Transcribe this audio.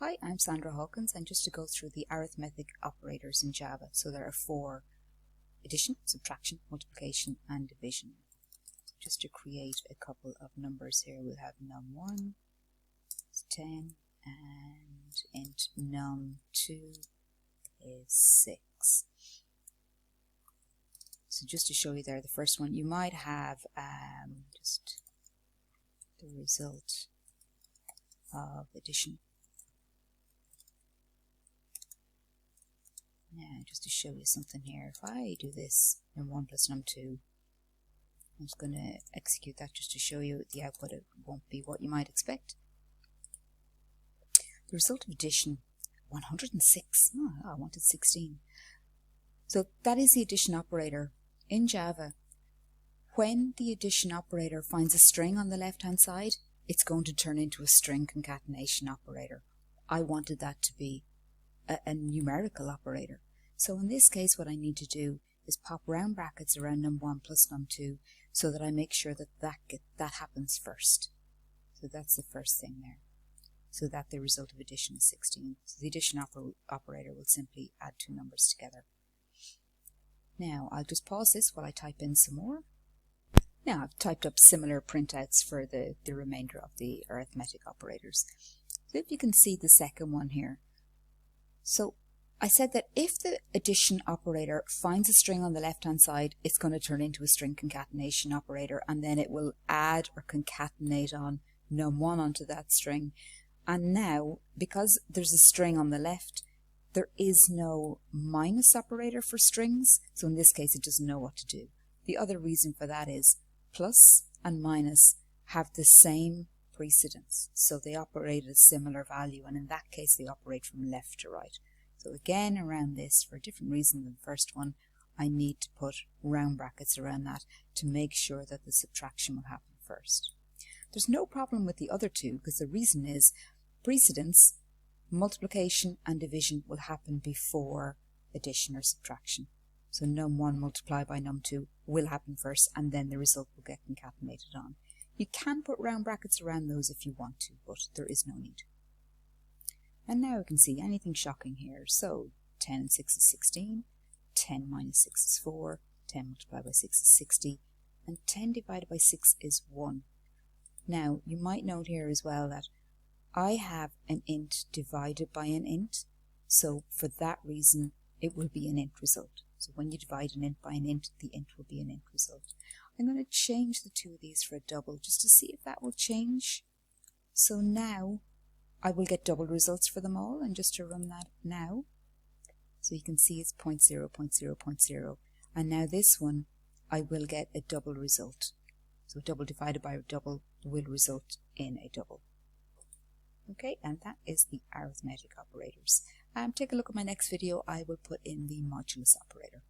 Hi, I'm Sandra Hawkins, and just to go through the arithmetic operators in Java. So there are 4: addition, subtraction, multiplication, and division. Just to create a couple of numbers here, we'll have num1 is 10 and int num2 is 6. So just to show you there, the first one, you might have just the result of addition. Now, just to show you something here, if I do this num1 plus num2, I'm just going to execute that just to show you the output. It won't be what you might expect. The result of addition, 106. Oh, I wanted 16. So that is the addition operator. In Java, when the addition operator finds a string on the left-hand side, it's going to turn into a string concatenation operator. I wanted that to be a numerical operator. So in this case, what I need to do is pop round brackets around num1 plus num2 so that I make sure that that happens first. So that's the first thing there. So that the result of addition is 16. So the addition operator will simply add two numbers together. Now I'll just pause this while I type in some more. Now I've typed up similar printouts for the remainder of the arithmetic operators. So if you can see the second one here. So I said that if the addition operator finds a string on the left-hand side, it's going to turn into a string concatenation operator, and then it will add or concatenate on num1 onto that string. And now, because there's a string on the left, there is no minus operator for strings, so in this case it doesn't know what to do. The other reason for that is plus and minus have the same precedence, so they operate at a similar value, and in that case they operate from left to right. So again, around this, for a different reason than the first one, I need to put round brackets around that to make sure that the subtraction will happen first. There's no problem with the other two, because the reason is precedence, multiplication and division will happen before addition or subtraction. So num1 multiplied by num2 will happen first, and then the result will get concatenated on. You can put round brackets around those if you want to, but there is no need. And now we can see anything shocking here. So 10 and 6 is 16, 10 minus 6 is 4, 10 multiplied by 6 is 60, and 10 divided by 6 is 1. Now you might note here as well that I have an int divided by an int, so for that reason it will be an int result. So when you divide an int by an int, the int will be an int result. I'm going to change the two of these for a double just to see if that will change. So now I will get double results for them all, and just to run that now, so you can see it's 0.0, 0.0, 0.0, and now this one I will get a double result. So double divided by a double will result in a double. Okay, and that is the arithmetic operators. Take a look at my next video. I will put in the modulus operator.